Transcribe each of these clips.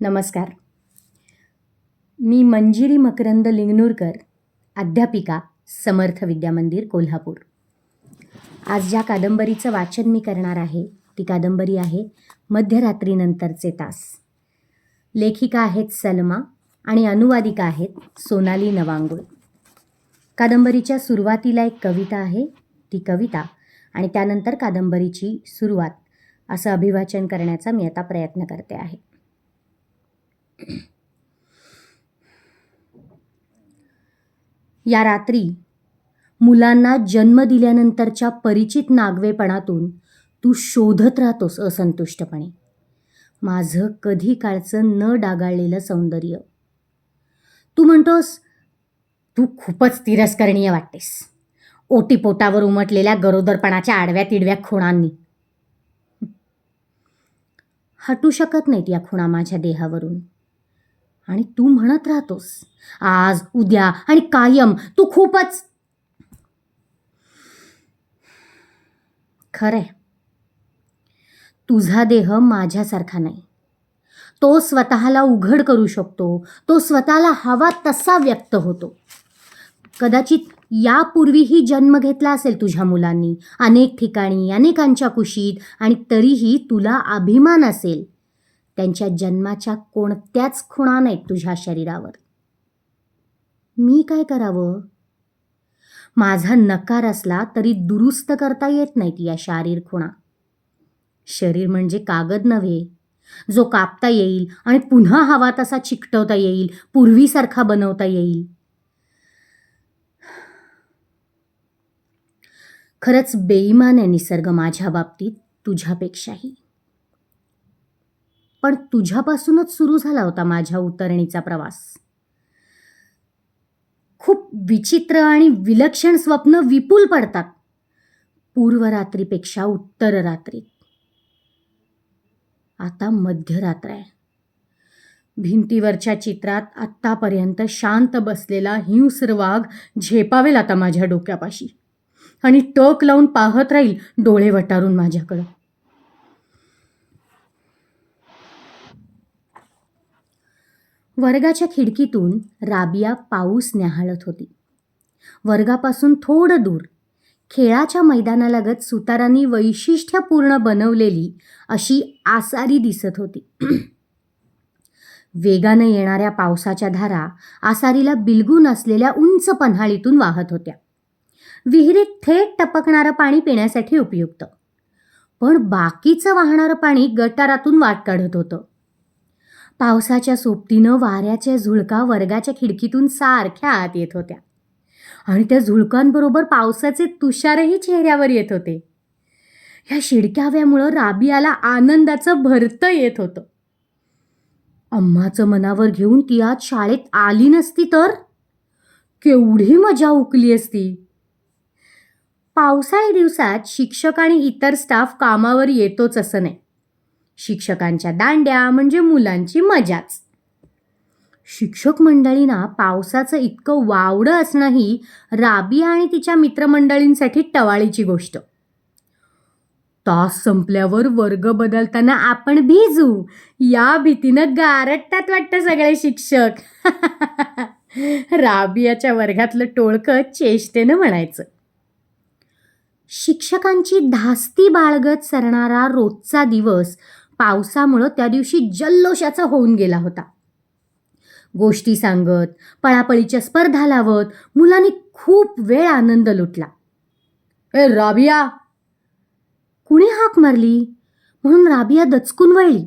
नमस्कार. मी मंजिरी मकरंद लिंगनूरकर, अध्यापिका, समर्थ विद्यामंदिर, कोल्हापूर. आज ज्या कादंबरीचं वाचन मी करणार आहे ती कादंबरी आहे मध्यरात्रीनंतरचे तास. लेखिका आहेत सलमा आणि अनुवादिका आहेत सोनाली नवांगुळ. कादंबरीच्या सुरुवातीला एक कविता आहे, ती कविता आणि त्यानंतर कादंबरीची सुरुवात असं अभिवाचन करण्याचा मी आता प्रयत्न करते आहे. या रात्री मुलांना जन्म दिल्यानंतरच्या परिचित नागवेपणातून तू शोधत राहतोस असंतुष्टपणे माझं कधी काळचं न डागाळलेलं सौंदर्य. तू म्हणतोस तू खूपच तिरस्करणीय वाटतेस ओटीपोटावर उमटलेल्या गरोदरपणाच्या आडव्या तिडव्या खुणांनी. हटू शकत नाहीत या खुणा माझ्या देहावरून. आणि तू म्हणत राहतोस आज, उद्या आणि कायम तू खूपच. खरंय, तुझा देह माझ्यासारखा नाही. तो स्वतःला उघड करू शकतो, तो स्वतःला हवा तसा व्यक्त होतो. कदाचित यापूर्वीही जन्म घेतला असेल तुझ्या मुलांनी अनेक ठिकाणी, अनेकांच्या कुशीत, आणि तरीही तुला अभिमान असेल त्यांच्या जन्माच्या कोणत्याच खुणा नाहीत तुझ्या शरीरावर. मी काय करावं? माझा नकार असला तरी दुरुस्त करता येत नाहीत या शारीर खुणा. शरीर म्हणजे कागद नव्हे जो कापता येईल आणि पुन्हा हवा तसा चिकटवता येईल, पूर्वीसारखा बनवता येईल. खरंच बेईमान आहे निसर्ग माझ्या बाबतीत तुझ्यापेक्षाही. पण तुझ्यापासूनच सुरू झाला होता माझ्या उतरणीचा प्रवास. खूप विचित्र आणि विलक्षण स्वप्न विपुल पडतात पूर्वरात्रीपेक्षा उत्तर रात्रीत. आता मध्यरात्र आहे. भिंतीवरच्या चित्रात आत्तापर्यंत शांत बसलेला हिंस्र वाघ झेपावेल आता माझ्या डोक्यापाशी आणि टक लावून पाहत राहील डोळे वटारून माझ्याकडं. वर्गाच्या खिडकीतून राबिया पाऊस न्याहाळत होती. वर्गापासून थोडं दूर खेळाच्या मैदानालगत सुतारांनी वैशिष्ट्यपूर्ण बनवलेली अशी आसारी दिसत होती. वेगानं येणाऱ्या पावसाच्या धारा आसारीला बिलगून असलेल्या उंच पन्हाळीतून वाहत होत्या. विहिरीत थेट टपकणारं पाणी पिण्यासाठी उपयुक्त, पण बाकीचं वाहणारं पाणी गटारातून वाट काढत होतं. पावसाच्या सोबतीनं वाऱ्याच्या झुळका वर्गाच्या खिडकीतून सारख्या आत येत होत्या आणि त्या झुळकांबरोबर पावसाचे तुषारही चेहऱ्यावर येत होते. ह्या शिडक्याव्यामुळं राबियाला आनंदाचं भरतं येत होतं. अम्माचं मनावर घेऊन ती आज शाळेत आली नसती तर केवढी मजा उकली असती. पावसाळी दिवसात शिक्षक आणि इतर स्टाफ कामावर येतोच असं नाही. शिक्षकांच्या दांड्या म्हणजे मुलांची मजाच. शिक्षक मंडळींना पावसाचं इतकं वावडं असणं ही राबिया आणि तिच्या मित्रमंडळींसाठी टवाळीची गोष्ट. तास संपल्यावर वर्ग बदलताना आपण भिजू या भीतीनं गारटतात वाटतं सगळे शिक्षक. राबियाच्या वर्गातलं टोळकं चेष्टेनं म्हणायचं. शिक्षकांची धास्ती बाळगत सरणारा रोजचा दिवस पावसामुळं त्या दिवशी जल्लोषाचा होऊन गेला होता. गोष्टी सांगत, पळापळीच्या स्पर्धा लावत मुलांनी खूप वेळ आनंद लुटला. ए राबिया, कुणी हाक मारली म्हणून राबिया दचकून वळली.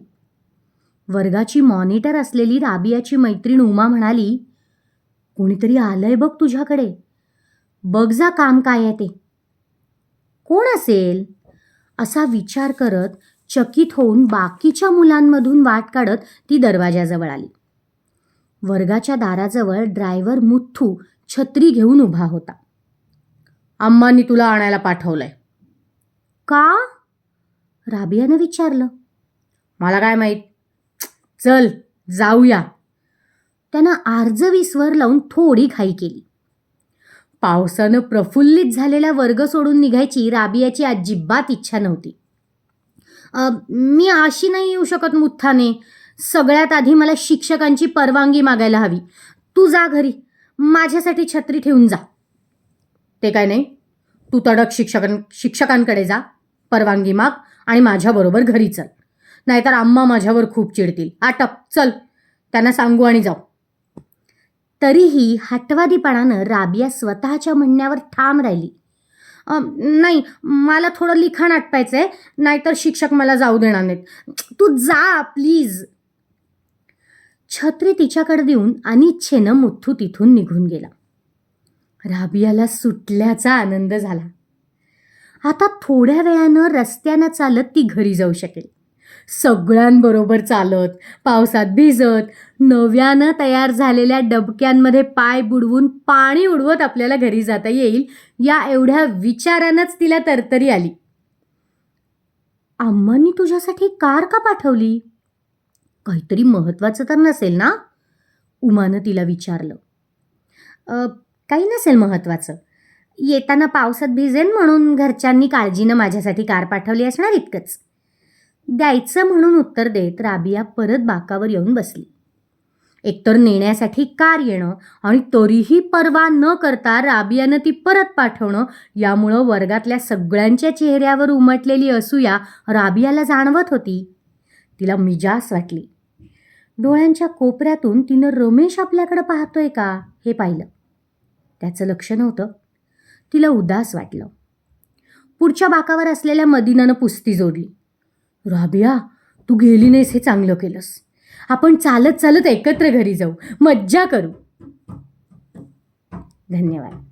वर्गाची मॉनिटर असलेली राबियाची मैत्रीण उमा म्हणाली, कोणीतरी आलंय बघ तुझ्याकडे, बघ जा काम काय आहे ते. कोण असेल असा विचार करत चकित होऊन बाकीच्या मुलांमधून वाट काढत ती दरवाजाजवळ आली. वर्गाच्या दाराजवळ ड्रायव्हर मुथ्थू छत्री घेऊन उभा होता. अम्मांनी तुला आणायला पाठवलंय. का? राबियानं विचारलं. मला काय माहीत, चल जाऊया. त्यानं आर्जवीसवर लावून थोडी घाई केली. पावसानं प्रफुल्लित झालेला वर्ग सोडून निघायची राबियाची अजिबात इच्छा नव्हती. मी अशी नाही येऊ शकत मुथ्थाने, सगळ्यात आधी मला शिक्षकांची परवानगी मागायला हवी. तू जा घरी, माझ्यासाठी छत्री ठेवून जा. ते काय नाही, तू तडक शिक्षकांकडे जा, परवानगी माग आणि माझ्याबरोबर घरी चल. नाहीतर आम्हा माझ्यावर खूप चिडतील. आटप, चल, त्यांना सांगू आणि जाऊ. तरीही हटवादीपणानं राबिया स्वतःच्या म्हणण्यावर ठाम राहिली. नाही, मला थोडं लिखाण आटपायचंय, नाहीतर शिक्षक मला जाऊ देणार नाहीत. तू जा प्लीज. छत्री तिच्याकडे देऊन अनिच्छेनं मुथ्थू तिथून निघून गेला. राबियाला सुटल्याचा आनंद झाला. आता थोड्या वेळानं रस्त्यानं चालत ती घरी जाऊ शकेल. सगळ्यांबरोबर चालत, पावसात भिजत, नव्यानं तयार झालेल्या डबक्यांमध्ये पाय बुडवून पाणी उडवत आपल्याला घरी जाता येईल, या एवढ्या विचारानंच तिला तरतरी आली. अम्मांनी तुझ्यासाठी कार का पाठवली? काहीतरी महत्त्वाचं तर नसेल ना? उमानं तिला विचारलं. काही नसेल महत्त्वाचं. येताना पावसात भिजेन म्हणून घरच्यांनी काळजीनं माझ्यासाठी कार पाठवली असणार, इतकंच. द्यायचं म्हणून उत्तर देत राबिया परत बाकावर येऊन बसली. एकतर नेण्यासाठी कार येणं आणि तरीही पर्वा न करता राबियानं ती परत पाठवणं, यामुळं वर्गातल्या सगळ्यांच्या चेहऱ्यावर उमटलेली असूया राबियाला जाणवत होती. तिला मिजास वाटली. डोळ्यांच्या कोपऱ्यातून तिनं रमेश आपल्याकडे पाहतोय का हे पाहिलं. त्याचं लक्ष नव्हतं. तिला उदास वाटलं. पुढच्या बाकावर असलेल्या मदिनानं पुस्ती जोडली. राबिया, तू गेली नाहीस हे चांगलं केलंस. आपण चालत चालत एकत्र घरी जाऊ, मज्जा करू. धन्यवाद.